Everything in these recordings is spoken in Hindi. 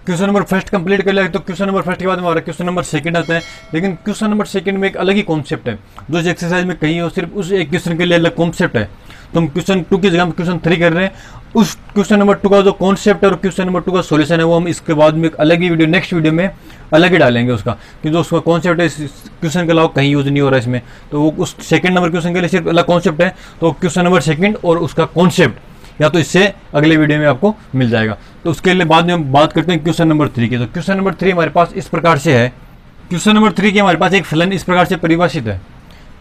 क्वेश्चन नंबर फर्स्ट कंप्लीट कर लिया। तो क्वेश्चन नंबर फर्स्ट के बाद हमारा क्वेश्चन नंबर सेकंड आता है। लेकिन क्वेश्चन नंबर सेकंड में एक अलग ही कॉन्सेप्ट है, जो इस एक्सरसाइज में कहीं हो, सिर्फ उस एक क्वेश्चन के लिए अलग कॉन्सेप्ट है। तो हम क्वेश्चन 2 की जगह हम क्वेश्चन 3 कर रहे हैं। उस क्वेश्चन नंबर 2 का जो कॉन्सेप्ट है और क्वेश्चन नंबर 2 का सॉल्यूशन है वो हम इसके बाद में एक अलग ही वीडियो, नेक्स्ट वीडियो में अलग ही डालेंगे उसका, कि जो उसका कॉन्सेप्ट है इस क्वेश्चन के अलावा कहीं यूज नहीं हो रहा है इसमें। तो वो उस सेकंड नंबर क्वेश्चन के लिए सिर्फ अलग कॉन्सेप्ट है। तो क्वेश्चन नंबर सेकंड और उसका कॉन्सेप्ट या तो इससे अगले वीडियो में आपको मिल जाएगा। तो उसके लिए बाद में हम बात करते हैं क्वेश्चन नंबर 3 की। तो क्वेश्चन नंबर 3 हमारे पास इस प्रकार से है। क्वेश्चन नंबर 3 की हमारे पास एक फलन इस प्रकार से परिभाषित है।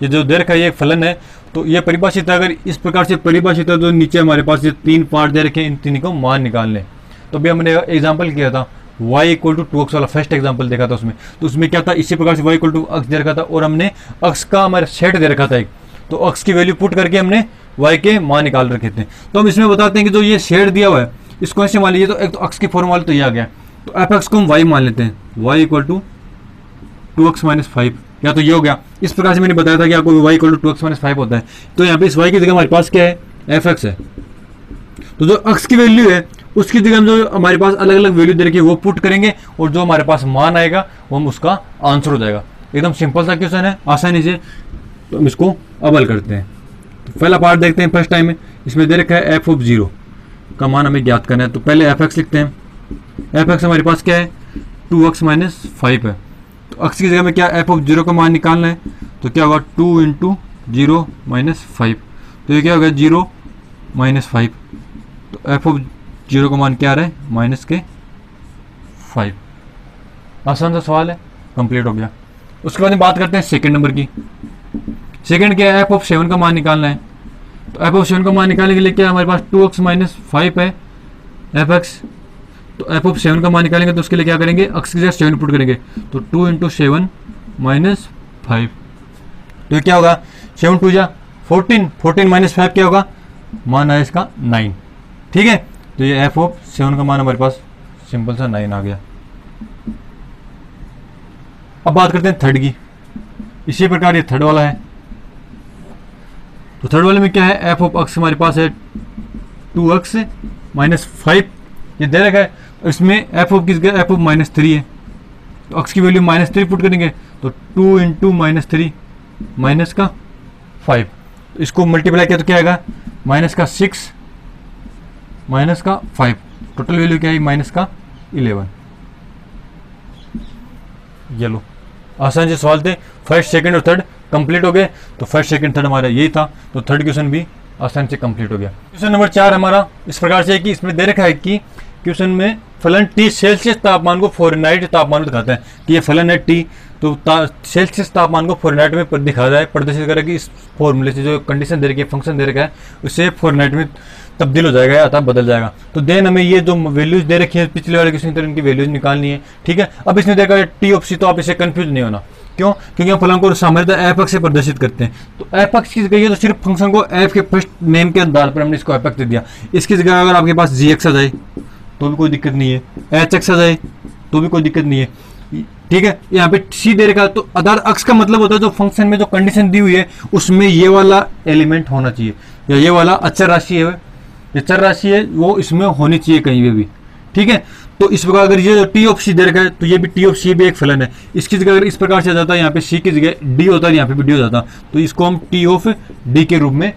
ये जो दे रखा है ये फलन है, तो ये परिभाषित है। अगर इस प्रकार से परिभाषित है तो नीचे हमारे पास ये 3 पार्ट दे रखे हैं, इन 3 को मान निकालने। तो अभी हमने एग्जाम्पल किया था y = 2x वाला, फर्स्ट एग्जाम्पल देखा था उसमें। तो उसमें क्या था, इसी प्रकार से y = x दे रखा था और हमने अक्ष का हमारा सेट दे रखा था एक। तो अक्ष की वैल्यू पुट करके हमने y के मान निकाल रखे थे। तो हम इसमें बताते हैं कि जो ये शेड दिया हुआ है इसको ऐसे मान लीजिए। तो एक तो अक्ष की फॉर्मूला तो ये आ गया, तो f(x) को हम y मान लेते हैं, y = 2x - 5, या तो ये हो गया। इस प्रकार से मैंने बताया था कि आपको y = 2x - 5 होता है। तो यहाँ पे इस y की जगह हमारे पास क्या है, f(x) है। तो जो अक्ष की वैल्यू है उसकी जगह हम जो हमारे पास अलग अलग वैल्यू दे रखी है वो पुट करेंगे और जो हमारे पास मान आएगा वो हम उसका आंसर हो जाएगा। एकदम सिंपल सा क्वेश्चन है, आसानी से। तो हम इसको अब हल करते हैं। तो पहला पार्ट देखते हैं फर्स्ट टाइम में। इसमें दे रखा है f(0) का मान हमें ज्ञात करना है। तो पहले f(x) लिखते हैं। f(x) हमारे पास क्या है, 2x - 5 है। तो अक्ष की जगह में क्या f(0) का मान निकालना है। तो क्या होगा, 2 × 0 - 5। तो ये क्या होगा, 0 - 5। तो f(0) का मान क्या आ रहा है, -5। आसान सा सवाल है, कंप्लीट हो गया। उसके बाद में बात करते हैं सेकंड नंबर की। सेकंड क्या है, f(7) का मान निकालना है। तो f(7) का मान निकालने के लिए क्या हमारे पास 2x - 5 है f(x). तो f(7) का मान निकालेंगे तो उसके लिए क्या करेंगे, अक्ष की जगह 7 पुट करेंगे। तो 2 × 7 - 5। तो ये क्या होगा, 7 × 2 = 14, 14 - 5 क्या होगा, मान आया इसका 9। ठीक है, तो ये f(7) का मान हमारे पास सिंपल सा 9 आ गया। अब बात करते हैं थर्ड की। इसी प्रकार ये थर्ड वाला है। तो थर्ड वाले में क्या है, f(x) हमारे पास है 2x - 5 ये दे रखा है। इसमें f की जगह f -3 है। तो x की वैल्यू -3 पुट करेंगे। तो 2 × -3 -5। तो इसको मल्टीप्लाई किया तो क्या आएगा, -6 -5। टोटल वैल्यू क्या है, -11। ये लो, आसान से सवाल थे। फर्स्ट सेकंड और थर्ड कंप्लीट हो गए। तो फर्स्ट सेकंड थर्ड हमारा यही था। तो थर्ड क्वेश्चन भी आसान से कंप्लीट हो गया। क्वेश्चन नंबर 4 हमारा इस प्रकार से है कि इसमें दे रखा है कि क्वेश्चन में फलन T सेल्सियस तापमान को फ़ारेनहाइट तापमान में दिखाता है कि ये फलन है T। तो सेल्सियस तापमान को फ़ारेनहाइट में दिखा जाए, प्रदर्शित करें कि इस फॉर्मूले से जो कंडीशन दे रखी है, फंक्शन दे रखा है, उससे फ़ारेनहाइट में तब्दील हो जाएगा, अतः बदल जाएगा। तो देन हमें ये जो वैल्यूज दे रखी है पिछले वाले क्वेश्चन की तरह इनकी वैल्यूज निकालनी है। ठीक है, अब इसमें देखा है T(c), तो आप इसे कंफ्यूज नहीं होना। क्यों, क्योंकि हम फलन को सामान्यतः f(x) से प्रदर्शित करते हैं। तो f(x) की जगह तो सिर्फ फंक्शन को f के फर्स्ट नेम के आधार पर हमने इसको f(x) दे दिया। इसकी जगह अगर आपके पास g(x) आ जाए तो भी कोई दिक्कत नहीं है, h(x) आ जाए तो भी कोई दिक्कत नहीं है। ठीक है, यहाँ पे c दे रखा। तो आधार अक्ष का मतलब होता है जो फंक्शन में जो कंडीशन दी हुई है उसमें ये वाला एलिमेंट होना चाहिए, या ये वाला अचर राशि है, ये चर राशि है, वो इसमें होनी चाहिए कहीं भी। ठीक है, तो इस प्रकार अगर ये T(c) दे रखा है तो ये भी T(c) भी एक फलन है। इसकी जगह अगर इस प्रकार से आ जाता है, यहाँ पे c की जगह d होता है, यहाँ पे भी d हो जाता, तो इसको हम T(d) के रूप में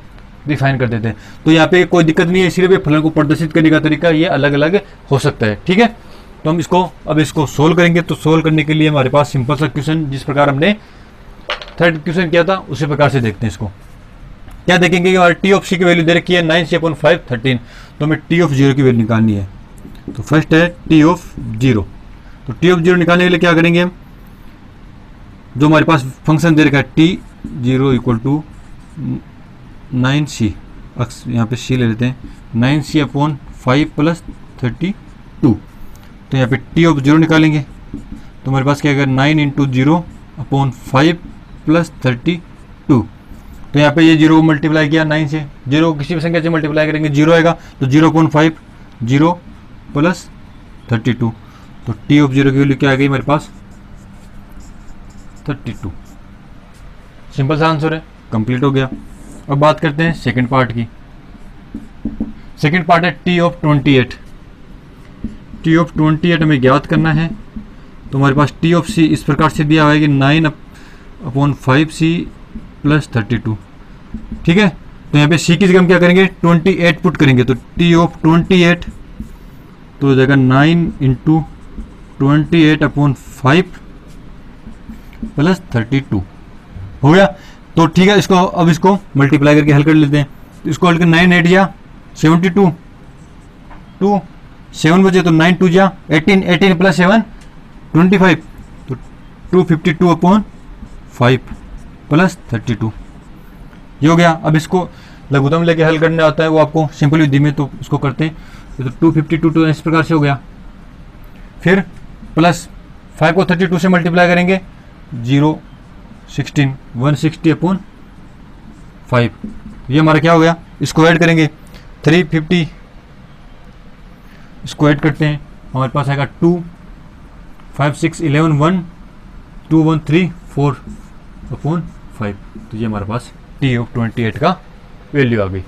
डिफाइन कर देते हैं। तो यहाँ पे कोई दिक्कत नहीं है, सिर्फ फलन को प्रदर्शित करने का तरीका ये अलग अलग हो सकता है। ठीक है, तो हम इसको सोल्व करेंगे। तो सोल्व करने के लिए हमारे पास सिंपल सा क्वेश्चन, जिस प्रकार हमने थर्ड क्वेश्चन किया था उसी प्रकार से देखते हैं। इसको क्या देखेंगे कि हमारे T(c) की वैल्यू दे रखी है 9c/5 13। तो हमें T(0) की वैल्यू निकालनी है। तो फर्स्ट है T(0). तो T(0) निकालने के लिए क्या करेंगे हम, जो हमारे पास फंक्शन दे रखा है T(0) = 9c, यहाँ पे c ले लेते हैं, 9c/5 + 32। तो यहाँ पे T(0) निकालेंगे तो हमारे पास क्या आएगा, 9 × 0/5 + 32। तो यहाँ पे ये 0 मल्टीप्लाई किया 9 से, 0 किसी भी संख्या से मल्टीप्लाई करेंगे 0 आएगा। तो 0/5 0 + 32। तो T(0) की वैल्यू क्या आ गई हमारे पास, 32। सिंपल सा आंसर है, कंप्लीट हो गया। अब बात करते हैं सेकंड पार्ट की। सेकंड पार्ट है T(28). टी ऑफ 28 हमें ज्ञात करना है। तो हमारे पास टी ऑफ सी इस प्रकार से दिया हुआ है कि 9/5c प्लस 32। ठीक है, तो यहाँ पे सी की जगह हम क्या करेंगे 28 पुट करेंगे, तो टी ऑफ 28 तो हो जाएगा 9 इंटू 28/5 प्लस 32 हो गया। तो ठीक है, इसको अब इसको मल्टीप्लाई करके हल कर लेते हैं। तो इसको हल कर 9 8 या 72, 2 7 बचे तो 9 2 जा 18, 18 प्लस 7 25, तो 252/5 प्लस 32 ये हो गया। अब इसको लघुत्तम लेके हल करने आता है, वो आपको सिंपल विधि में, तो इसको करते हैं। तो 252 तो इस प्रकार से हो गया, फिर प्लस 5 को 32 से मल्टीप्लाई करेंगे 0 16 160/5 ये हमारा क्या हो गया। इसको ऐड करेंगे 350, इसको ऐड करते हैं, हमारे पास आएगा 2 5 6 11 1 2 1 3 4/5। तो ये हमारे पास टी ऑफ 28 का वैल्यू आ गई।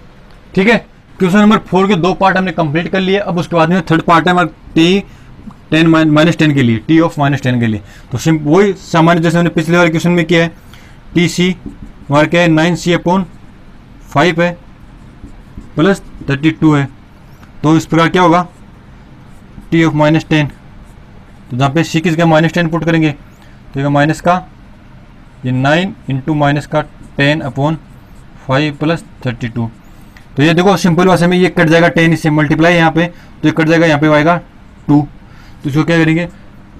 ठीक है, क्वेश्चन नंबर 4 के 2 पार्ट हमने कंप्लीट कर लिए। अब उसके बाद में थर्ड पार्ट है हमारा टी 10 -10 के लिए, टी ऑफ -10 के लिए। तो वही सामान्य जैसे हमने पिछले वाले क्वेश्चन में किया है, टी सी हमारा क्या है 9c/5 है प्लस 32 है। तो इस प्रकार क्या होगा टी ऑफ -10, तो जहाँ पे सी की जगह -10 पुट करेंगे तो माइनस का ये 9 इंटू माइनस का 10/5 प्लस 32। तो ये देखो सिंपल भाषा में ये कट जाएगा 10 इससे मल्टीप्लाई यहाँ पे, तो ये कट जाएगा, यहाँ पे आएगा 2। तो इसको क्या करेंगे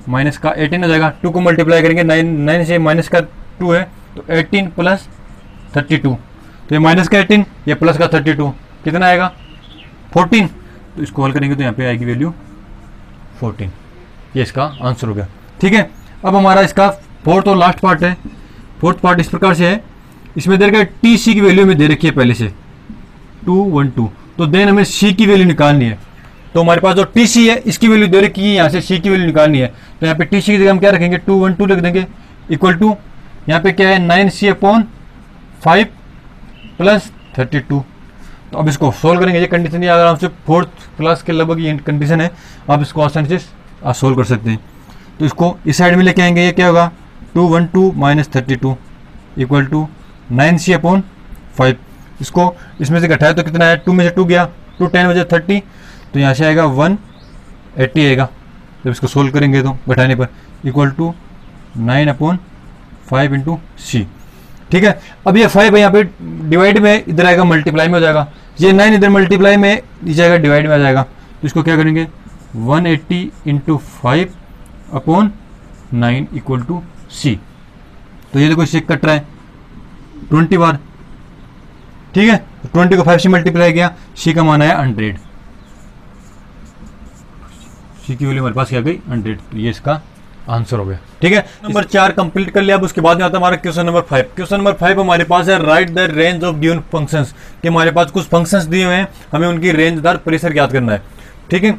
माइनस का 18 हो जाएगा, 2 को मल्टीप्लाई करेंगे 9 से माइनस का 2 है तो 18 प्लस 32। तो ये माइनस का 18 ये प्लस का 32 कितना आएगा 14। तो इसको हल करेंगे तो यहाँ पे आएगी वैल्यू 14, ये इसका आंसर हो गया। ठीक है, अब हमारा इसका फोर्थ और लास्ट पार्ट है। फोर्थ पार्ट इस प्रकार से है, इसमें दे रखा टी सी की वैल्यू में दे रखी है पहले से 212, तो देन हमें सी की वैल्यू निकालनी है। तो हमारे पास जो टी सी है इसकी वैल्यू दे रखी है, यहाँ से सी की वैल्यू निकालनी है। तो यहाँ पे टी सी की जगह हम क्या रखेंगे 212 लिख देंगे इक्वल टू यहाँ पे क्या है 9c/5 प्लस 32। तो अब इसको सोल्व करेंगे, ये कंडीशन ये आराम से फोर्थ क्लास के लगभग ये कंडीशन है, आप इसको आसानी से आप सोल्व कर सकते हैं। तो इसको इस साइड में लेके आएंगे, ये क्या होगा 212 माइनस 32 इक्वल टू 9c/5। इसको इसमें से घटाया तो कितना है 2 में से 2 गया, 2 10 बजे 30, तो यहाँ से आएगा 180 आएगा। जब इसको सोल्व करेंगे तो घटाने पर इक्वल टू 9/5 इंटू सी। ठीक है, अब ये 5 है यहाँ पे डिवाइड में, इधर आएगा मल्टीप्लाई में हो जाएगा, ये 9 इधर मल्टीप्लाई में नीचे आएगा डिवाइड में आ जाएगा। तो इसको क्या करेंगे 180 इंटू 5/9 इक्वल टू सी। तो ये देखो इससे कट रहा है 20 बार। ठीक है, 20 को 5 से मल्टीप्लाई किया, सी का मान आया 100, सी की वैल्यू हमारे पास क्या गई 100। तो ये इसका आंसर हो गया। ठीक है, नंबर 4 कंप्लीट कर लिया। अब उसके बाद में आता है हमारा क्वेश्चन नंबर 5। क्वेश्चन नंबर 5 हमारे पास है right the range of given functions, कि हमारे पास कुछ फंक्शंस दिए हुए हैं, हमें उनकी रेंजदार परिसर ज्ञात करना है। ठीक है,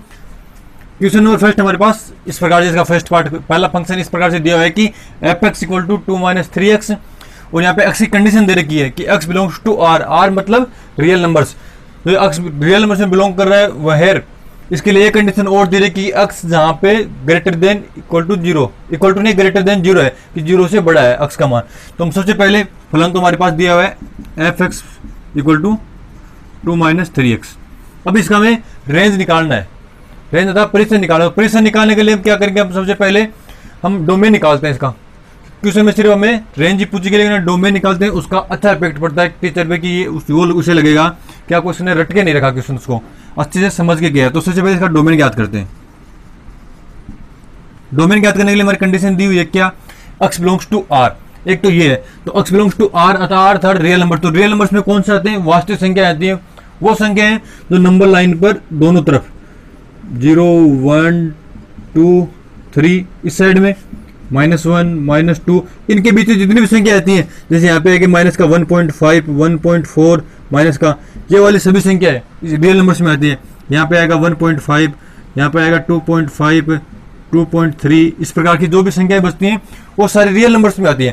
क्वेश्चन नंबर फर्स्ट हमारे पास इस प्रकार से, इसका फर्स्ट पार्ट पहला फंक्शन इस प्रकार से दिया हुआ है कि f(x) = 2 - 3x, और यहाँ पे x की कंडीशन दे रखी है कि x belongs to r, r मतलब रियल नंबर्स, तो x रियल नंबर्स में बिलोंग कर रहा है वह हेयर। इसके लिए एक कंडीशन और दे रही कि x जहाँ पे greater than equal to 0, equal to नहीं ग्रेटर देन 0 है, कि 0 से बड़ा है x का मान। तो हम सबसे पहले फलन तो हमारे पास दिया हुआ है f(x) = 2 - 3x। अब इसका हमें रेंज निकालना है, रेंज अर्थात परिसर निकालना है। परिसर निकालने के लिए हम क्या करेंगे, हम सबसे पहले हम डोमेन निकालते हैं। इसका क्वेश्चन में सिर्फ हमें रेंज ही पूछी गई, लेकिन डोमेन निकालते हैं, उसका अच्छा इफेक्ट पड़ता है टीचर पे कि ये उसे लगेगा क्या क्वेश्चन ने रट के नहीं रखा, क्वेश्चन को अच्छे से समझ के गया। तो सबसे पहले इसका डोमेन ज्ञात करते हैं। डोमेन ज्ञात करने के लिए हमारी कंडीशन दी हुई है क्या x बिलोंग्स टू r, एक तो ये है, तो x बिलोंग्स टू r अर्थात r थर्ड रियल नंबर। तो रियल नंबर्स में कौन से आते हैं, वास्तविक संख्या आती है, वो संख्या है जो नंबर लाइन पर दोनों तरफ 0 1 2 3 इस साइड में -1 -2 इनके बीच में जितनी भी संख्या आती है, जैसे यहाँ पे है कि माइनस का 1.5 1.4 माइनस का, ये वाली सभी संख्या है रियल नंबर्स में आती है। यहाँ पे आएगा 1.5, यहाँ पे आएगा 2.5 2.3, इस प्रकार की जो भी संख्याएं बचती हैं वो सारी रियल नंबर्स में आती है।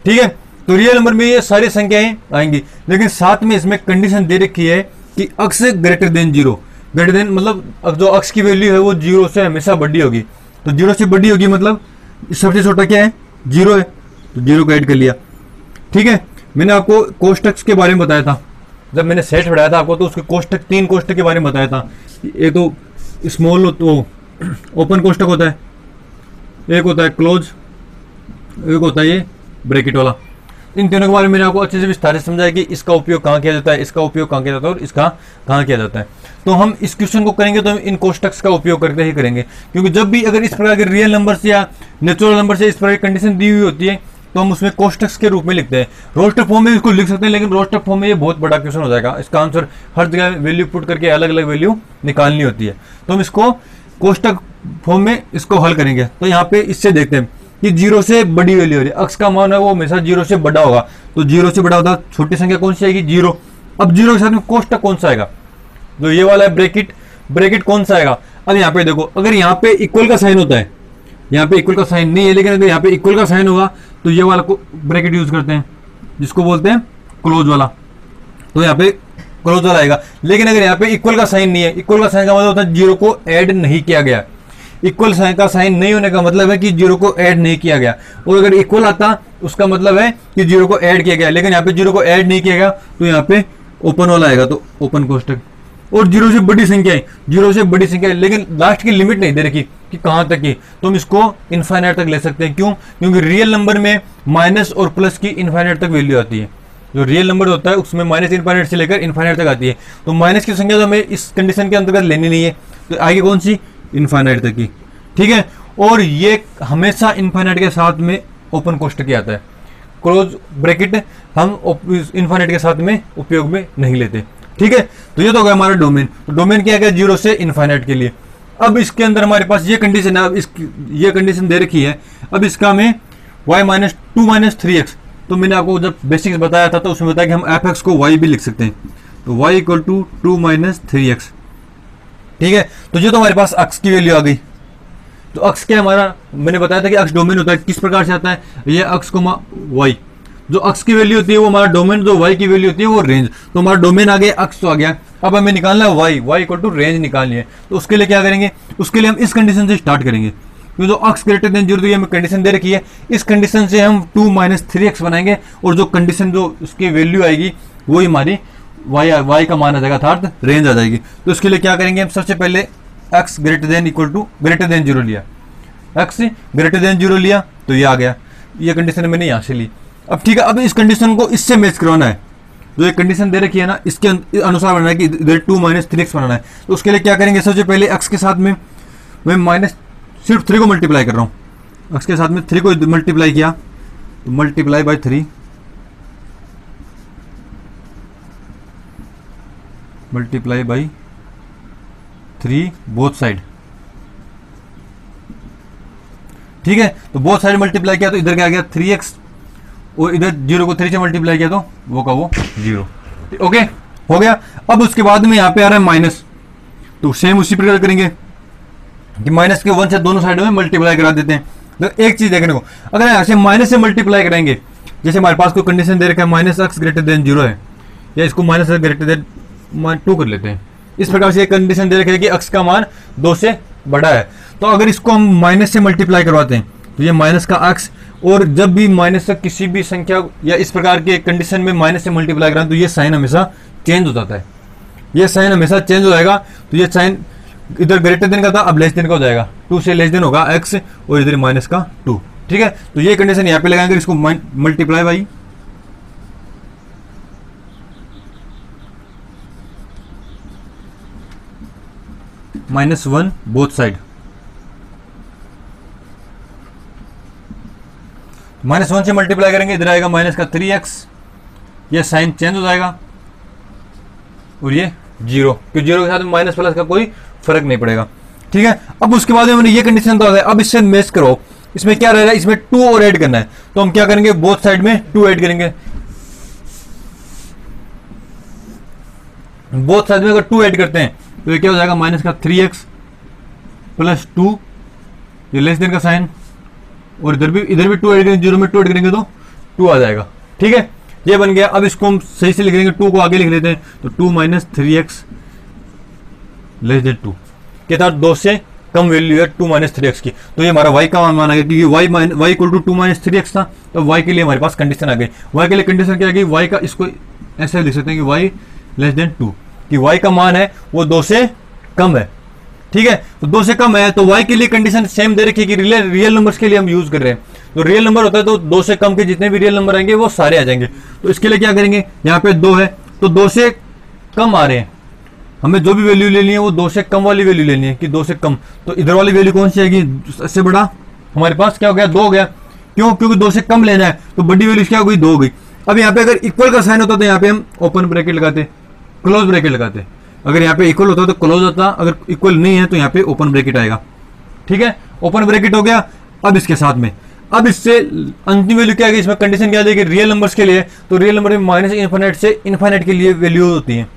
ठीक है, तो रियल नंबर में ये सारी संख्याएं आएंगी, लेकिन साथ में इसमें कंडीशन दे रखी है कि x greater than 0, greater than मतलब अब जो अक्स की वैल्यू है वो 0 से हमेशा बड़ी होगी, तो 0 से बड़ी होगी मतलब सबसे छोटा क्या है, 0 है, तो 0 को ऐड कर लिया। ठीक है, मैंने आपको कोष्टक के बारे में बताया था, जब मैंने सेट पढ़ाया था आपको, तो उसके कोष्टक 3 कोष्टक के बारे में बताया था। एक तो स्मॉल तो ओपन कोष्टक होता है, एक होता है क्लोज, एक होता है ये ब्रैकेट वाला। इन तीनों के बारे में मैंने आपको अच्छे से विस्तार से समझाया कि इसका उपयोग कहाँ किया जाता है, इसका उपयोग कहाँ किया जाता है और इसका कहाँ किया जाता है। तो हम इस क्वेश्चन को करेंगे तो हम इन कोष्टक्स का उपयोग करके ही करेंगे, क्योंकि जब भी अगर इस प्रकार के रियल नंबर से या नेचुरल नंबर से इस प्रकार की कंडीशन दी हुई होती है तो हम उसमें कोष्टक्स के रूप में लिखते हैं। रोस्टर फॉर्म में इसको लिख सकते हैं, लेकिन रोस्टर फॉर्म में ये बहुत बड़ा क्वेश्चन हो जाएगा, इसका आंसर हर जगह वैल्यू पुट करके अलग अलग वैल्यू निकालनी होती है। तो हम इसको कोष्टक फॉर्म में इसको हल करेंगे। तो यहाँ पे इससे देखते हैं कि 0 से बड़ी वैल्यू हो रही है, अक्स का मान है वो हमेशा 0 से बड़ा होगा, तो 0 से बड़ा होता छोटी संख्या कौन सी आएगी, 0। अब 0 के साथ में कोष्टक कौन सा आएगा, जो ये वाला है ब्रैकेट, ब्रैकेट कौन सा आएगा। अब यहाँ पे देखो, अगर यहाँ पे इक्वल का साइन होता है, यहाँ पे इक्वल का साइन नहीं है, लेकिन अगर यहाँ पे इक्वल का साइन होगा तो ये वाला ब्रैकेट यूज करते हैं जिसको बोलते हैं क्लोज वाला, तो यहाँ पे क्लोज वाला आएगा। लेकिन अगर यहाँ पे इक्वल का साइन नहीं है, इक्वल का साइन का मतलब होता है 0 को ऐड नहीं किया गया। इक्वल साइन का साइन नहीं होने का मतलब है कि 0 को ऐड नहीं किया गया, और अगर इक्वल आता उसका मतलब है कि 0 को ऐड किया गया, लेकिन यहाँ पे 0 को ऐड नहीं किया गया तो यहाँ पे ओपन वाला आएगा, तो ओपन कोष्टक। और 0 से बड़ी संख्या है, 0 से बड़ी संख्या है, लेकिन लास्ट की लिमिट नहीं दे रखी कि कहाँ तक की, तो हम इसको इनफाइनाइट तक ले सकते हैं। क्यों, क्योंकि रियल नंबर में माइनस और प्लस की इनफाइनाइट तक वैल्यू आती है। जो रियल नंबर होता है उसमें माइनस इनफाइनाइट से लेकर इनफाइनाइट तक आती है, तो माइनस की संख्या तो हमें इस कंडीशन के अंतर्गत लेनी नहीं है, तो आगे कौन सी, इनफाइनाइट तक की। ठीक है, और ये हमेशा इनफाइनाइट के साथ में ओपन कोष्टक ही आता है, क्लोज ब्रैकेट हम इनफाइनाइट के साथ में उपयोग में नहीं लेते। ठीक है, तो ये तो हो गया हमारा डोमेन। तो डोमेन क्या है, 0 से इनफाइनाइट के लिए। अब इसके अंदर हमारे पास ये कंडीशन है, अब ये कंडीशन दे रखी है। अब इसका हमें y माइनस 2 माइनस 3x, तो मैंने आपको जब बेसिक्स बताया था तो उसमें बताया कि हम एफ को y भी लिख सकते हैं, तो y equal to 2 minus 3x। ठीक है, तो ये तो हमारे पास अक्स की वैल्यू आ गई। तो अक्स क्या हमारा, मैंने बताया था कि अक्स डोमेन होता है, किस प्रकार से आता है, ये अक्स को y, जो अक्स की वैल्यू होती है वो हमारा डोमेन, जो y की वैल्यू होती है वो रेंज। तो हमारा डोमेन आ गया, अक्स तो आ गया। अब हमें निकालना है y इक्वल टू रेंज निकालनी है। तो उसके लिए क्या करेंगे, उसके लिए हम इस कंडीशन से स्टार्ट करेंगे, क्योंकि जो अक्स ग्रेटर देन 0 हमें कंडीशन दे रखी है, इस कंडीशन से हम 2 माइनस 3x बनाएंगे, और जो कंडीशन जो उसकी वैल्यू आएगी वही हमारी y का मान आ जाएगा, अर्थात रेंज आ जाएगी। तो उसके लिए क्या करेंगे, हम सबसे पहले x greater than equal to greater than 0 लिया, x ग्रेटर देन 0 लिया, तो ये आ गया, ये कंडीशन मैंने यहाँ से ली। अब ठीक है, अब इस कंडीशन को इससे मैच करवाना है, जो एक कंडीशन दे रखी है ना, इसके अनुसार बनाना है कि इधर 2 माइनस 3x बनाना है। तो उसके लिए क्या करेंगे, सबसे पहले x के साथ में मैं माइनस सिर्फ 3 को मल्टीप्लाई कर रहा हूँ, x के साथ में 3 को मल्टीप्लाई किया, तो multiply by 3, multiply by 3 both side. ठीक है, तो बोथ साइड मल्टीप्लाई किया तो इधर क्या आ गया 3x, और इधर 0 को 3 से मल्टीप्लाई किया तो वो का वो 0। ओके, हो गया। अब उसके बाद में यहाँ पे आ रहा है माइनस, तो सेम उसी प्रकार करेंगे कि माइनस के 1 से दोनों साइड में मल्टीप्लाई करा देते हैं। तो एक चीज देखने को, अगर ऐसे माइनस से मल्टीप्लाई कराएंगे, जैसे हमारे पास कोई कंडीशन दे रखा है माइनस एक्स ग्रेटर देन 0 है, या इसको माइनस एक्स ग्रेटर देन 2 कर लेते हैं, इस प्रकार से एक कंडीशन दे रखी है कि x का मान 2 से बड़ा है। तो अगर इसको हम माइनस से मल्टीप्लाई करवाते हैं तो ये माइनस का x, और जब भी माइनस से किसी भी संख्या या इस प्रकार के कंडीशन में माइनस से मल्टीप्लाई कराएं तो ये साइन हमेशा चेंज हो जाता है, ये साइन हमेशा चेंज हो जाएगा। तो ये साइन इधर ग्रेटर देन का था, अब लेस देन का हो जाएगा, 2 से लेस देन होगा x, और इधर माइनस का 2। ठीक है, तो ये कंडीशन यहाँ पे लगाएंगे, इसको मल्टीप्लाई बाई -1 बोथ साइड, -1 से मल्टीप्लाई करेंगे, इधर आएगा माइनस का 3x, ये साइन चेंज हो जाएगा, और ये 0, क्योंकि 0 के साथ माइनस प्लस का कोई फर्क नहीं पड़ेगा। ठीक है, अब उसके बाद में मैंने ये कंडीशन तो आ गया। अब इससे मैच करो, इसमें क्या रहेगा, इसमें 2 और ऐड करना है, तो हम क्या करेंगे, बोथ साइड में 2 ऐड करेंगे। बोथ साइड में अगर 2 ऐड करते हैं तो ये क्या हो जाएगा, माइनस का 3x प्लस 2, ये लेस देन का साइन, और इधर भी 2 ऐड करेंगे, 0 में 2 ऐड करेंगे तो 2 आ जाएगा। ठीक है, ये बन गया। अब इसको हम सही से लिख लेंगे, 2 को आगे लिख लेते हैं, तो 2 माइनस 3x लेस देन 2 के साथ 2 से कम वैल्यू है 2 - 3x की। तो ये हमारा y का मान माना गया क्योंकि y इक्वल टू 2 - 3x था। तो y के लिए हमारे पास कंडीशन आ गई। y के लिए कंडीशन क्या आ गई, y का इसको ऐसे लिख सकते हैं कि y लेस देन 2, कि y का मान है वो 2 से कम है। ठीक है, तो 2 से कम है तो y के लिए कंडीशन सेम दे रखी है कि रियल नंबर्स के लिए हम यूज कर रहे हैं। तो रियल नंबर होता है तो 2 से कम के जितने भी रियल नंबर आएंगे वो सारे आ जाएंगे। तो इसके लिए क्या करेंगे, यहाँ पे 2 है तो 2 से कम आ रहे हैं, हमें जो भी वैल्यू लेनी है वो 2 से कम वाली वैल्यू लेनी है कि 2 से कम। तो इधर वाली वैल्यू कौन सी आएगी, इससे बड़ा हमारे पास क्या हो गया, 2 हो गया। क्यों, क्योंकि 2 से कम लेना है तो बड़ी वैल्यू क्या हो गई, 2 हो गई। अब यहाँ पे अगर इक्वल का साइन होता तो यहाँ पे हम ओपन ब्रैकेट लगाते, क्लोज ब्रैकेट लगाते। अगर यहाँ पे इक्वल होता तो क्लोज होता, अगर इक्वल नहीं है तो यहाँ पे ओपन ब्रैकेट आएगा। ठीक है, ओपन ब्रैकेट हो गया। अब इसके साथ में अब इससे अंतिम वैल्यू क्या आएगी, इसमें कंडीशन क्या आ जाएगी रियल नंबर्स के लिए। तो रियल नंबर में माइनस इन्फिनिट से इन्फिनिट के लिए वैल्यू होती है।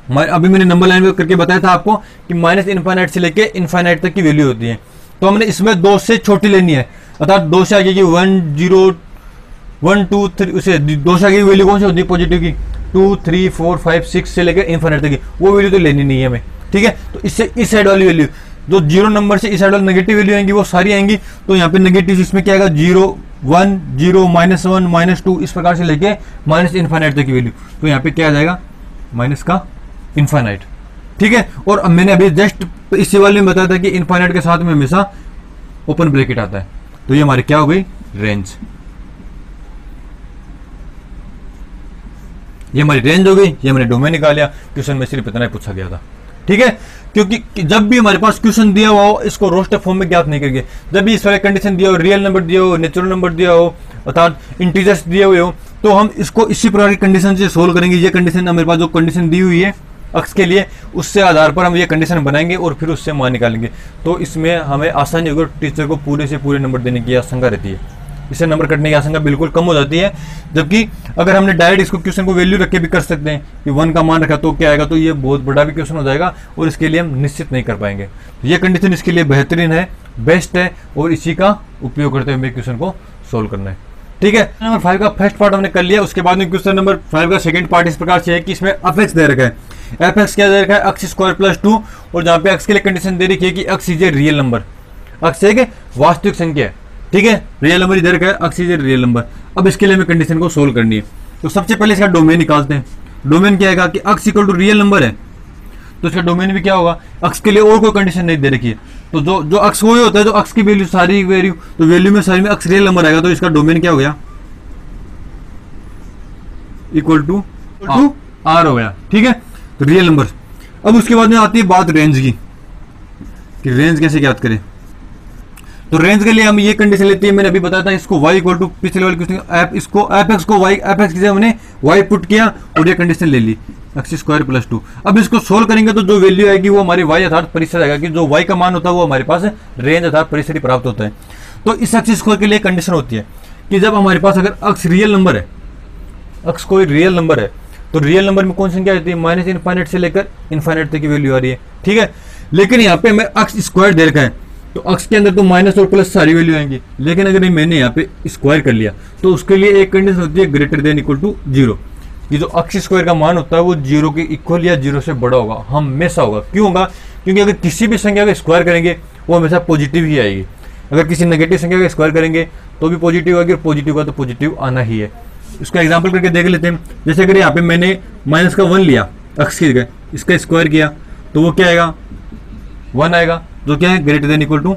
अभी मैंने नंबर लाइन करके बताया था आपको कि माइनस इन्फिनिट से लेके इन्फिनिट तक की वैल्यू होती है। तो हमने इसमें 2 से छोटी लेनी है, अर्थात 2 से आगे की 1 0 1 2 3, उसे 2 से आगे की वैल्यू कौन सी होती है पॉजिटिव की, 2 3 4 5 6 से लेकर इन्फिनिट तक की, वो वैल्यू तो लेनी नहीं है हमें। ठीक है, तो इससे इस साइड वाली वैल्यू जो 0 नंबर से इस साइड वाली नेगेटिव वैल्यू आएंगी वो सारी आएंगी। तो यहाँ पे नेगेटिव इसमें क्या आएगा, 0 1 0 -1 -2 इस प्रकार से लेके माइनस इन्फिनिट तक की वैल्यू। तो यहाँ पे क्या आ जाएगा, माइनस का इन्फिनिट। ठीक है, और अब मैंने अभी जस्ट इसी वाले में बताया था कि इन्फिनिट के साथ में हमेशा ओपन ब्रैकेट आता है। तो ये हमारी क्या हो गई, रेंज। ये हमारी रेंज हो गई, ये मैंने डोमेन निकाल लिया। क्वेश्चन में सिर्फ इतना ही पूछा गया था। ठीक है, क्योंकि जब भी हमारे पास क्वेश्चन दिया हुआ हो इसको रोस्टर फॉर्म में ज्ञात नहीं करेंगे। जब भी इस वाले कंडीशन दिया हो, रियल नंबर दिया हो, नेचुरल नंबर दिया हो, अर्थात इंटीजर्स दिए हुए हो, तो हम इसको इसी प्रकार की कंडीशन से सोल्व करेंगे। ये कंडीशन हमारे पास जो कंडीशन दी हुई है अक्स के लिए, उससे आधार पर हम ये कंडीशन बनाएंगे और फिर उससे मान निकालेंगे। तो इसमें हमें आसानी होगी, टीचर को पूरे से पूरे नंबर देने की आशंका रहती है। इससे नंबर कटने की आशंका बिल्कुल कम हो जाती है। जबकि अगर हमने डायरेक्ट इसको क्वेश्चन को वैल्यू रख के भी कर सकते हैं कि 1 का मान रखा तो क्या आएगा, तो ये बहुत बड़ा भी क्वेश्चन हो जाएगा और इसके लिए हम निश्चित नहीं कर पाएंगे। ये कंडीशन इसके लिए बेहतरीन है, बेस्ट है, और इसी का उपयोग करते हुए क्वेश्चन को सोल्व करना है। ठीक है, नंबर 5 का फर्स्ट पार्ट हमने कर लिया। उसके बाद में क्वेश्चन नंबर 5 का सेकंड पार्ट इस प्रकार से है कि इसमें एफ दे रखा है। एफ क्या दे रखा है, एक्स स्क्वायर प्लस 2, और जहाँ पे एक्स के लिए कंडीशन दे रखी है कि x is a real number. X एक वास्तविक संख्या है। ठीक है, रियल नंबर इधर का है, x is a real number. अब इसके लिए हमें कंडीशन को सोल्व करनी है। तो सबसे पहले इसका डोमेन निकालते हैं। डोमेन क्या आएगा कि x equal to real number है, तो इसका डोमेन भी क्या होगा, एक्स के लिए और कोई कंडीशन नहीं दे रखी है। तो जो एक्स वही होता है, जो एक्स की वैल्यू सारी वैल्यू, तो वैल्यू में सारी में एक्स रियल नंबर आएगा। तो इसका डोमेन क्या हो गया, इक्वल टू आर हो गया। ठीक है, तो रियल नंबर। अब उसके बाद में आती है बात रेंज की, कि रेंज कैसे ज्ञात करें। तो रेंज के लिए हम ये कंडीशन लेते हैं, मैंने अभी बताया था इसको y इक्वल टू, पिछले वाले क्वेश्चन इसको एफ एक्स को y, एफ एक्स की जगह हमने y पुट किया और ये कंडीशन ले ली, एक्स स्क्वायर प्लस 2। अब इसको सोल्व करेंगे तो जो वैल्यू आएगी वो हमारी y अर्थात परिसर आएगा, कि जो y का मान होता है वो हमारे पास रेंज अर्थात परिसर ही प्राप्त होता है। तो इस एक्स स्क्वायर के लिए कंडीशन होती है कि जब हमारे पास अगर एक्स रियल नंबर है, एक्स कोई रियल नंबर है, तो रियल नंबर में कौन सी संख्या आती है, माइनस इन्फिनिट से लेकर इन्फिनिट तक की वैल्यू आ रही है। ठीक है, लेकिन यहाँ पे हमें एक्स स्क्वायर दे रखा है, तो एक्स के अंदर तो माइनस और प्लस सारी वैल्यू आएंगी। लेकिन अगर मैंने यहाँ पे स्क्वायर कर लिया तो उसके लिए एक कंडीशन होती है ग्रेटर देन इक्वल टू 0। ये जो एक्स स्क्वायर का मान होता है वो 0 के इक्वल या 0 से बड़ा होगा, हमेशा होगा। क्यों होगा, क्योंकि अगर किसी भी संख्या का स्क्वायर करेंगे वो हमेशा पॉजिटिव ही आएगी। अगर किसी नेगेटिव संख्या का स्क्वायर करेंगे तो भी पॉजिटिव आएगी, और पॉजिटिव का तो पॉजिटिव आना ही है। इसका एग्जाम्पल करके देख लेते हैं। जैसे अगर यहाँ पे मैंने माइनस का 1 लिया एक्स की जगह, इसका स्क्वायर किया तो वो क्या आएगा, 1 आएगा, जो क्या है greater than equal to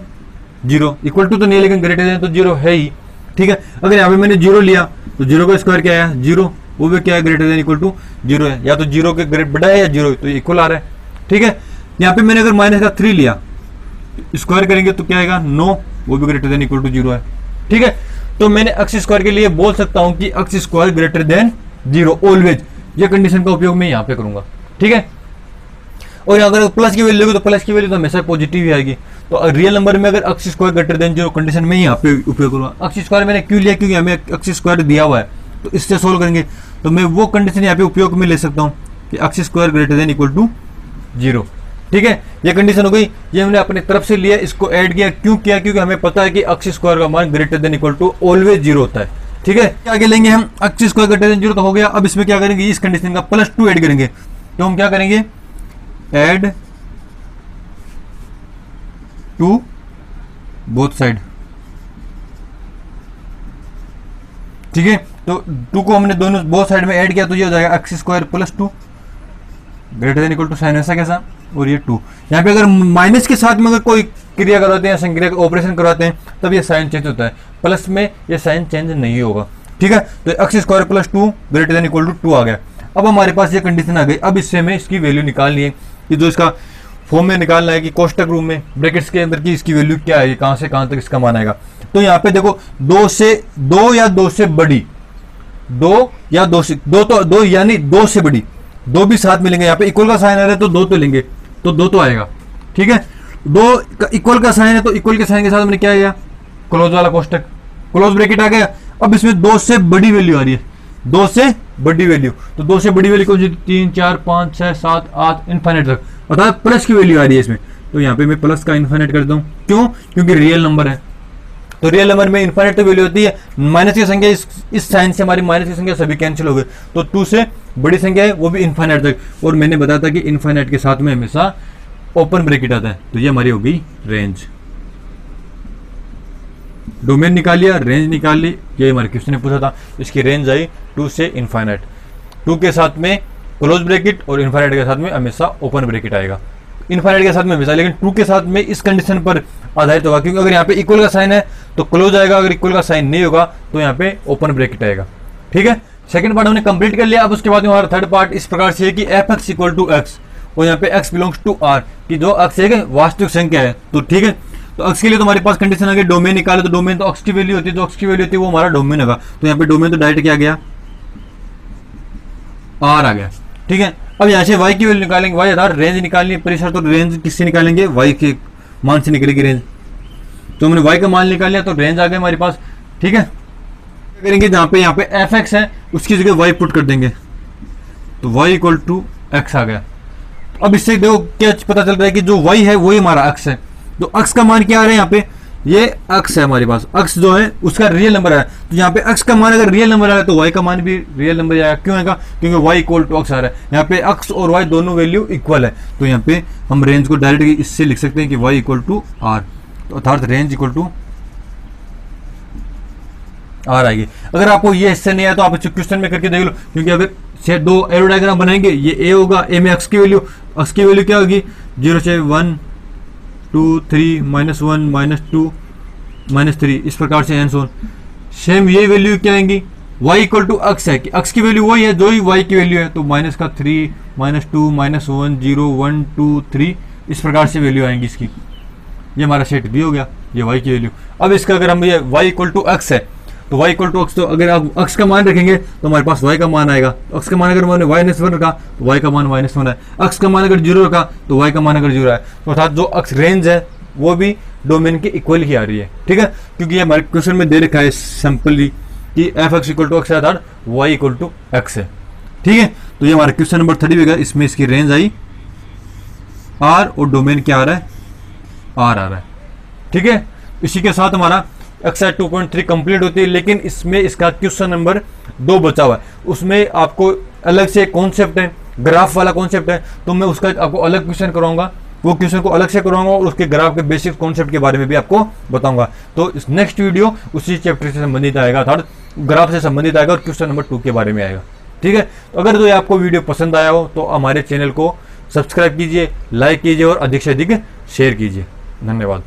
0। Equal to तो नहीं है लेकिन ग्रेटर देन तो 0 है ही। ठीक है, अगर यहाँ पे मैंने 0 लिया तो 0 का स्क्वायर क्या है, 0, वो भी क्या है ग्रेटर देन इक्वल टू 0 है। या तो 0 के ग्रेट बड़ा है या 0, तो इक्वल आ रहा है। ठीक है, यहाँ पे मैंने अगर माइनस का 3 लिया, स्क्वायर करेंगे तो क्या आएगा 9, वो भी ग्रेटर देन इक्वल टू 0 है। ठीक है, तो मैंने एक्स स्क्वायर के लिए बोल सकता हूं कि x square greater than 0 always. ये कंडीशन का उपयोग मैं यहाँ पे करूंगा। ठीक है, और अगर प्लस की वैल्यू तो प्लस की वैल्यू तो हमेशा पॉजिटिव ही आएगी। तो रियल नंबर में अगर x square greater than 0 condition में यहाँ पे उपयोग करूंगा। एक्स स्क्वायर मैंने क्यों लिया, क्योंकि हमें एक्स स्क्वायर दिया हुआ है, तो इससे सोल्व करेंगे तो मैं वो कंडीशन यहाँ पे उपयोग में ले सकता हूँ कि x square greater than equal to 0। ठीक है, ये कंडीशन हो गई। ये हमने अपनी तरफ से लिया, इसको ऐड किया। क्यों किया, क्योंकि हमें पता है कि एक्स स्क्वायर का मान greater than equal to always 0 होता है। ठीक है, आगे लेंगे हम एक्स स्क्वायर ग्रेटर देन 0 तो हो गया। अब इसमें क्या करेंगे, इस कंडीशन का +2 ऐड करेंगे। तो हम क्या करेंगे, ऐड टू बोथ साइड। ठीक है, तो 2 को हमने दोनों बोथ साइड में ऐड किया तो ये हो जाएगा x square plus 2 greater than equal to sign ऐसा कैसा, और ये 2। यहाँ पे अगर माइनस के साथ में अगर कोई क्रिया करवाते हैं, संक्रिया ऑपरेशन करवाते हैं, तब ये साइन चेंज होता है, प्लस में ये साइन चेंज नहीं होगा। ठीक है, तो x square plus 2 greater than equal to 2 आ गया। अब हमारे पास ये कंडीशन आ गई। अब इससे हमें इसकी वैल्यू निकालनी है कि जो इसका फॉर्म में निकालना है कि कोष्टक रूप में ब्रैकेट्स के अंदर की इसकी वैल्यू क्या है, कहां से कहां तक इसका मान आएगा। तो यहाँ पे देखो 2 या 2 से बड़ी, 2 या 2 से 2 तो 2 यानी 2 से बड़ी, 2 भी साथ मिलेंगे। यहाँ पे इक्वल का साइन आ रहा है तो 2 तो लेंगे, तो 2 तो आएगा। ठीक है, 2 इक्वल का साइन है तो इक्वल के साइन के साथ हमने क्या किया, क्लोज वाला कोष्टक, क्लोज ब्रैकेट आ गया। अब इसमें 2 से बड़ी वैल्यू आ रही है, 2 से बड़ी वैल्यू, तो 2 से बड़ी वैल्यू कौन सी, 3 4 5 6 7 8 इनफाइनाइट तक, अर्थात प्लस की वैल्यू आ रही है इसमें। तो यहाँ पे मैं प्लस का इनफाइनाइट कर दूं, क्यों, क्योंकि रियल नंबर है। तो रियल नंबर में इनफाइनाइट तो वैल्यू होती है, माइनस की संख्या इस साइन से हमारी माइनस की संख्या सभी कैंसिल हो गए, तो 2 से बड़ी संख्या है वो भी इनफाइनाइट तक। और मैंने बताया था कि इनफाइनाइट के साथ में हमेशा ओपन ब्रैकेट आता है, तो ये हमारी होगी रेंज। डोमेन निकाल लिया, रेंज निकाल ली, ये हमारे क्वेश्चन ने पूछा था। इसकी रेंज आई 2 से इनफाइनाइट, 2 के साथ में क्लोज ब्रैकेट और इनफाइनाइट के साथ में हमेशा ओपन ब्रैकेट आएगा, इनफाइनाइट के साथ में हमेशा, लेकिन 2 के साथ में इस कंडीशन पर आधारित होगा, क्योंकि अगर यहाँ पे इक्वल का साइन है तो क्लोज आएगा, अगर इक्वल का साइन नहीं होगा तो यहाँ पे ओपन ब्रैकेट आएगा। ठीक है, सेकंड पार्ट हमने कंप्लीट कर लिया। अब उसके बाद हमारा थर्ड पार्ट इस प्रकार से है कि f x equal to x, और यहाँ पे x बिलोंग्स टू r, कि जो x है वास्तविक संख्या है। तो ठीक है, तो x के लिए तो हमारे पास कंडीशन आ गई, डोमेन निकाले तो डोमेन तो x की वैल्यू होती है, जो x की वैल्यू होती है वो हमारा डोमेन होगा। तो यहाँ पे डोमेन तो डायरेक्ट क्या गया, r आ गया। ठीक है, अब यहाँ से y की वैल्यू निकालेंगे, y आधार रेंज निकालनी है परिसर, तो रेंज किससे निकालेंगे, y के मान से निकलेगी रेंज। तो हमने y का मान निकाल लिया तो रेंज आ गया हमारे पास। ठीक है, करेंगे जहाँ पे यहाँ पे एफ एक्स है उसकी जगह y पुट कर देंगे, तो y इक्वल टू एक्स आ गया। अब इससे देखो क्या पता चल रहा है कि जो y है वही हमारा अक्ष है। तो अक्ष का मान क्या आ रहा है, यहाँ पे ये अक्ष है हमारे पास, अक्ष जो है उसका रियल नंबर है। तो यहाँ पे अक्ष का मान अगर रियल नंबर आ रहा है तो y का मान भी रियल नंबर आएगा। क्यों आएगा, क्योंकि y इक्वल टू अक्ष आ रहा है। यहाँ पे अक्ष और y दोनों वैल्यू इक्वल है, तो यहाँ पे हम रेंज को डायरेक्ट इससे लिख सकते हैं कि y इक्वल टू आर, तो अर्थात रेंज इक्वल टू आर आएगी। अगर आपको ये हिस्से नहीं आया तो आप क्वेश्चन में करके देख लो, क्योंकि अगर से 2 एरो डायग्राम बनाएंगे, ये ए होगा, ए में एक्स की वैल्यू क्या होगी, 0 से 1 2 3 -1 -2 -3, इस प्रकार से एंड सो ऑन। सेम ये वैल्यू क्या आएंगी, y इक्वल टू अक्ष है कि अक्ष की वैल्यू वही है जो ही y की वैल्यू है, तो माइनस का 3 -2 -1 0 1 2 3, इस प्रकार से वैल्यू आएंगी इसकी। ये हमारा सेट भी हो गया, ये y की वैल्यू। अब इसका अगर हम ये y इक्वल टू अक्ष है तो y इक्वल टू अक्ष, तो अगर आप अक्ष का मान रखेंगे तो हमारे पास y का मान आएगा। अक्ष का मान अगर मैंने -1 रखा तो y का मान -1 है, अक्ष का मान अगर 0 रखा तो y का मान अगर 0 है, तो अर्थात जो अक्ष रेंज है वो भी डोमेन के इक्वल ही आ रही है। ठीक है, क्योंकि ये हमारे क्वेश्चन में दे रखा है सिंपली कि f x equal to x है, अर्थात y इक्वल टू एक्स है। ठीक है, तो ये हमारा क्वेश्चन नंबर 30 होगा। इसमें इसकी रेंज आई r और डोमेन क्या आ रहा है, r आ रहा है। ठीक है, इसी के साथ हमारा एक्सरसाइज 2.3 कंप्लीट होती है, लेकिन इसमें इसका क्वेश्चन नंबर 2 बचा हुआ है। उसमें आपको अलग से कॉन्सेप्ट है, ग्राफ वाला कॉन्सेप्ट है, तो मैं उसका आपको अलग क्वेश्चन कराऊंगा, वो क्वेश्चन को अलग से कराऊंगा और उसके ग्राफ के बेसिक कॉन्सेप्ट के बारे में भी आपको बताऊंगा। तो इस नेक्स्ट वीडियो उसी चैप्टर से संबंधित आएगा, अर्थात ग्राफ से संबंधित आएगा और क्वेश्चन नंबर 2 के बारे में आएगा। ठीक है, तो अगर तो आपको वीडियो पसंद आया हो तो हमारे चैनल को सब्सक्राइब कीजिए, लाइक कीजिए और अधिक से अधिक शेयर कीजिए। धन्यवाद।